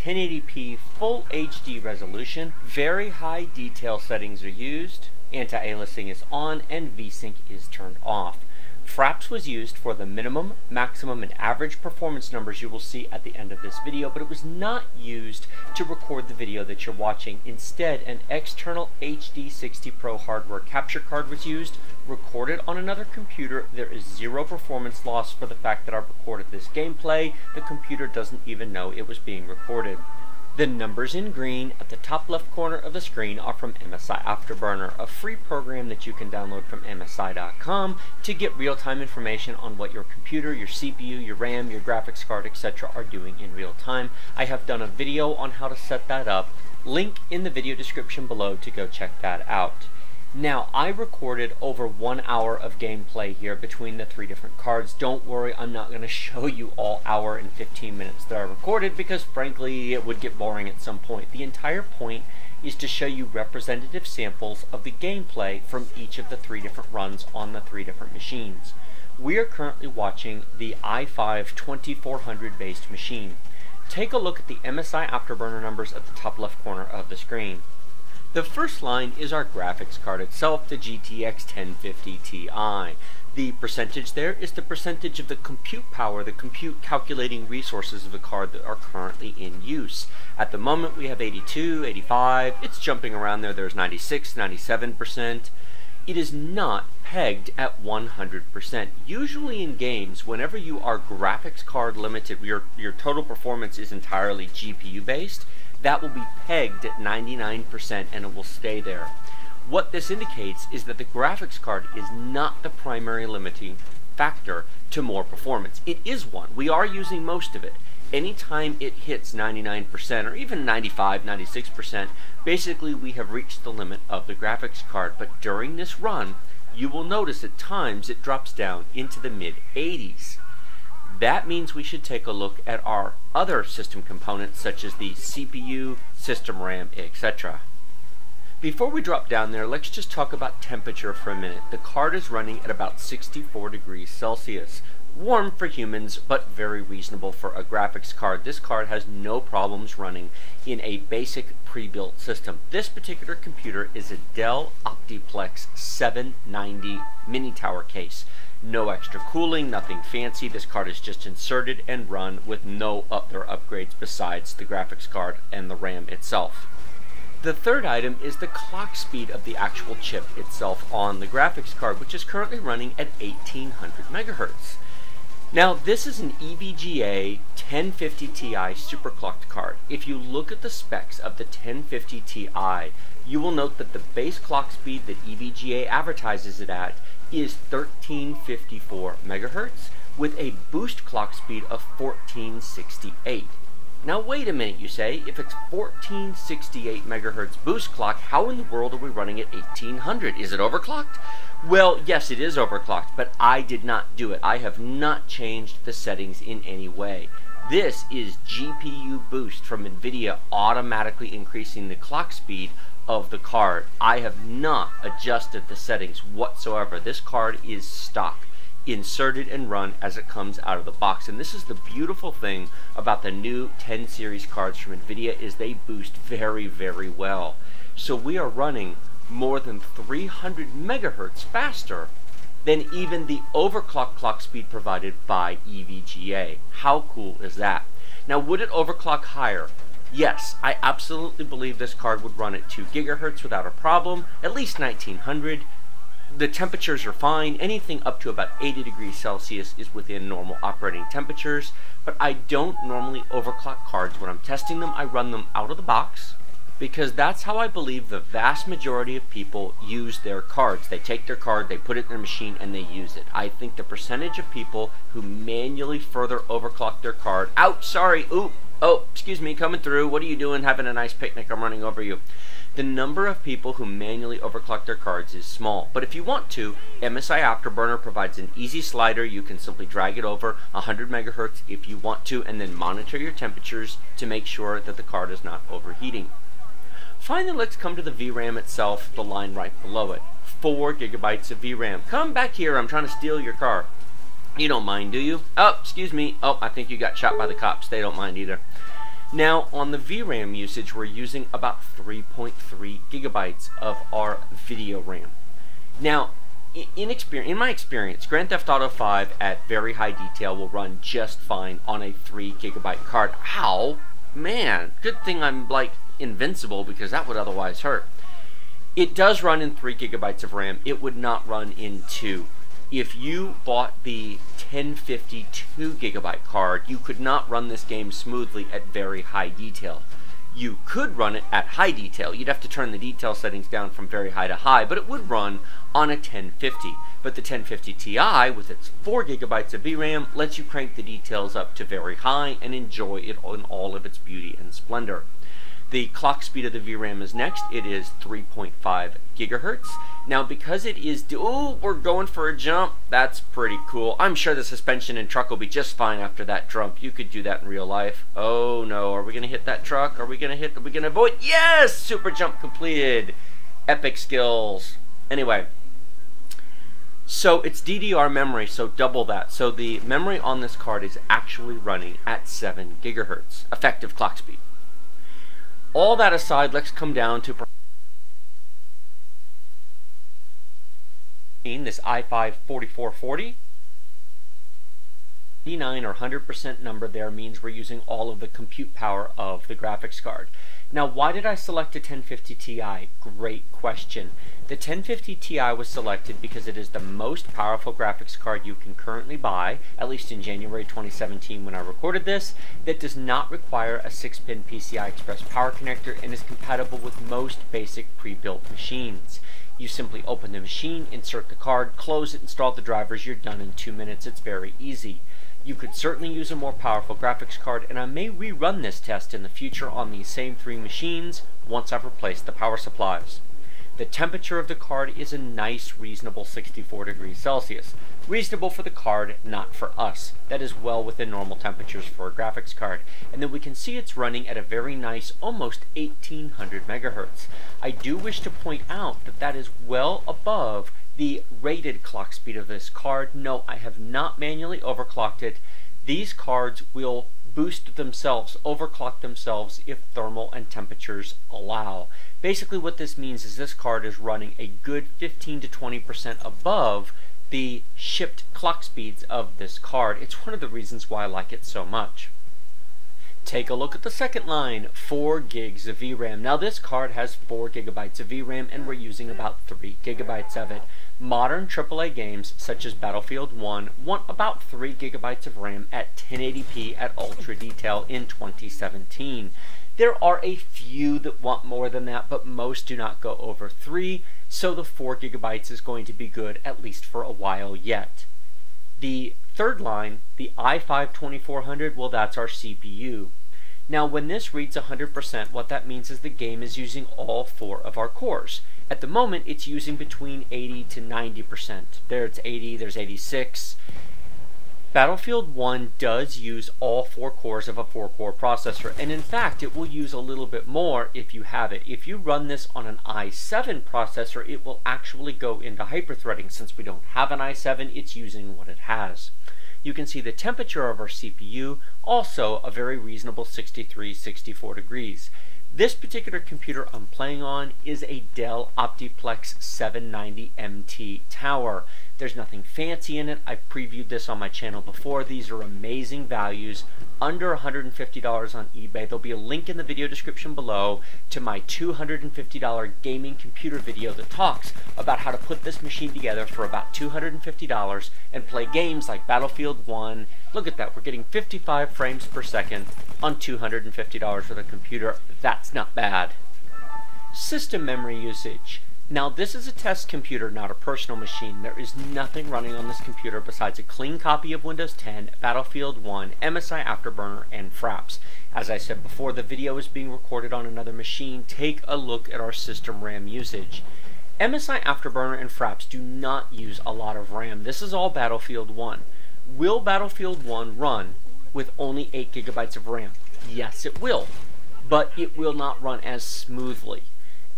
1080p full HD resolution, very high detail settings are used, anti-aliasing is on, and VSync is turned off. Fraps was used for the minimum, maximum, and average performance numbers you will see at the end of this video, but it was not used to record the video that you're watching. Instead, an external HD60 Pro hardware capture card was used, recorded on another computer. There is zero performance loss for the fact that I've recorded this gameplay. The computer doesn't even know it was being recorded. The numbers in green at the top left corner of the screen are from MSI Afterburner, a free program that you can download from MSI.com to get real-time information on what your computer, your CPU, your RAM, your graphics card, etc. are doing in real time. I have done a video on how to set that up. Link in the video description below to go check that out. Now, I recorded over 1 hour of gameplay here between the three different cards. Don't worry, I'm not going to show you all hour and 15 minutes that I recorded because frankly it would get boring at some point. The entire point is to show you representative samples of the gameplay from each of the three different runs on the three different machines. We are currently watching the i5 2400 based machine. Take a look at the MSI Afterburner numbers at the top left corner of the screen. The first line is our graphics card itself, the GTX 1050 Ti. The percentage there is the percentage of the compute power, the compute calculating resources of the card that are currently in use. At the moment we have 82, 85, it's jumping around there, there's 96, 97%. It is not pegged at 100%. Usually in games, whenever you are graphics card limited, your total performance is entirely GPU based, that will be pegged at 99% and it will stay there. What this indicates is that the graphics card is not the primary limiting factor to more performance. It is one. We are using most of it. Anytime it hits 99% or even 95, 96%, basically we have reached the limit of the graphics card. But during this run, you will notice at times it drops down into the mid-80s. That means we should take a look at our other system components such as the CPU, system RAM, etc. Before we drop down there, let's just talk about temperature for a minute. The card is running at about 64 degrees Celsius. Warm for humans, but very reasonable for a graphics card. This card has no problems running in a basic pre-built system. This particular computer is a Dell Optiplex 790 mini tower case. No extra cooling, nothing fancy. This card is just inserted and run with no other upgrades besides the graphics card and the RAM itself. The third item is the clock speed of the actual chip itself on the graphics card, which is currently running at 1800 megahertz. Now, this is an EVGA 1050 Ti superclocked card. If you look at the specs of the 1050 Ti, you will note that the base clock speed that EVGA advertises it at is 1354 megahertz with a boost clock speed of 1468. Now wait a minute, you say, if it's 1468 megahertz boost clock, how in the world are we running at 1800? Is it overclocked? Well, yes, it is overclocked, but I did not do it. I have not changed the settings in any way. This is GPU boost from NVIDIA automatically increasing the clock speed of the card. I have not adjusted the settings whatsoever. This card is stock, inserted and run as it comes out of the box. And this is the beautiful thing about the new 10 series cards from NVIDIA is they boost very, very well. So we are running more than 300 megahertz faster than even the overclock clock speed provided by EVGA. How cool is that? Now, would it overclock higher? Yes, I absolutely believe this card would run at 2 gigahertz without a problem, at least 1900. The temperatures are fine. Anything up to about 80 degrees Celsius is within normal operating temperatures, but I don't normally overclock cards when I'm testing them. I run them out of the box because that's how I believe the vast majority of people use their cards. They take their card, they put it in their machine, and they use it. I think the percentage of people who manually further overclock their card, oh, excuse me, coming through, what are you doing, having a nice picnic, I'm running over you. The number of people who manually overclock their cards is small, but if you want to, MSI Afterburner provides an easy slider. You can simply drag it over 100 megahertz if you want to, and then monitor your temperatures to make sure that the card is not overheating. Finally, let's come to the VRAM itself, the line right below it. 4 gigabytes of VRAM. Come back here, I'm trying to steal your car. You don't mind, do you? Oh, excuse me. Oh, I think you got shot by the cops. They don't mind either. Now on the VRAM usage, we're using about 3.3 gigabytes of our video RAM. Now in my experience, Grand Theft Auto 5 at very high detail will run just fine on a 3 gigabyte card. Ow, man, good thing I'm like invincible, because that would otherwise hurt. It does run in 3 gigabytes of RAM. It would not run in 2. If you bought the 1050 2 gigabyte card, you could not run this game smoothly at very high detail. You could run it at high detail. You'd have to turn the detail settings down from very high to high, but it would run on a 1050. But the 1050 Ti, with its 4 gigabytes of VRAM, lets you crank the details up to very high and enjoy it in all of its beauty and splendor. The clock speed of the VRAM is next. It is 3.5 gigahertz. Now, because it is, we're going for a jump. That's pretty cool. I'm sure the suspension and truck will be just fine after that jump. You could do that in real life. Oh no, are we gonna hit that truck? Are we gonna avoid? Yes! Super jump completed. Epic skills. Anyway, so it's DDR memory, so double that. So the memory on this card is actually running at 7 gigahertz, effective clock speed. All that aside, let's come down to this i5 4440. 99 or 100% number there means we're using all of the compute power of the graphics card. Now, why did I select a 1050 Ti? Great question. The 1050 Ti was selected because it is the most powerful graphics card you can currently buy, at least in January 2017 when I recorded this, that does not require a 6-pin PCI Express power connector and is compatible with most basic pre-built machines. You simply open the machine, insert the card, close it, install the drivers, you're done in 2 minutes. It's very easy. You could certainly use a more powerful graphics card, and I may rerun this test in the future on these same 3 machines once I've replaced the power supplies. The temperature of the card is a nice, reasonable 64 degrees Celsius. Reasonable for the card, not for us. That is well within normal temperatures for a graphics card. And then we can see it's running at a very nice, almost 1800 megahertz. I do wish to point out that that is well above the rated clock speed of this card. No, I have not manually overclocked it. These cards will boost themselves, overclock themselves if thermal and temperatures allow. Basically what this means is this card is running a good 15 to 20% above the shipped clock speeds of this card. It's one of the reasons why I like it so much. Take a look at the second line, 4 gigs of VRAM. Now this card has 4 gigabytes of VRAM and we're using about 3 gigabytes of it. Modern AAA games such as Battlefield 1 want about 3 gigabytes of RAM at 1080p at ultra detail in 2017. There are a few that want more than that, but most do not go over 3, so the 4 gigabytes is going to be good at least for a while yet. The third line, the i5 2400, well, that's our CPU. Now when this reads 100%, what that means is the game is using all 4 of our cores. At the moment, it's using between 80 to 90%. There it's 80, there's 86. Battlefield 1 does use all 4 cores of a 4-core processor, and in fact, it will use a little bit more if you have it. If you run this on an i7 processor, it will actually go into hyperthreading. Since we don't have an i7, it's using what it has. You can see the temperature of our CPU, also a very reasonable 63-64 degrees. This particular computer I'm playing on is a Dell Optiplex 790 MT Tower. There's nothing fancy in it. I've previewed this on my channel before. These are amazing values, under $150 on eBay. There'll be a link in the video description below to my $250 gaming computer video that talks about how to put this machine together for about $250 and play games like Battlefield 1. Look at that, we're getting 55 frames per second on $250 for the computer. That's not bad. System memory usage. Now this is a test computer, not a personal machine. There is nothing running on this computer besides a clean copy of Windows 10, Battlefield 1, MSI Afterburner, and Fraps. As I said before, the video is being recorded on another machine. Take a look at our system RAM usage. MSI Afterburner and Fraps do not use a lot of RAM. This is all Battlefield 1. Will Battlefield 1 run with only 8 gigabytes of RAM? Yes, it will, but it will not run as smoothly.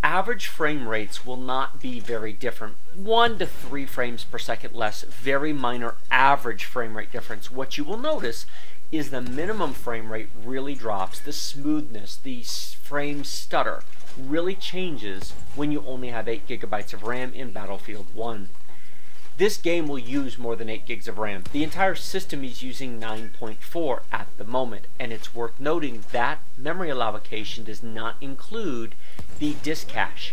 Average frame rates will not be very different. 1 to 3 frames per second less, very minor average frame rate difference. What you will notice is the minimum frame rate really drops. The smoothness, the frame stutter really changes when you only have 8 gigabytes of RAM in Battlefield 1. This game will use more than 8 gigs of RAM. The entire system is using 9.4 at the moment, and it's worth noting that memory allocation does not include the disk cache.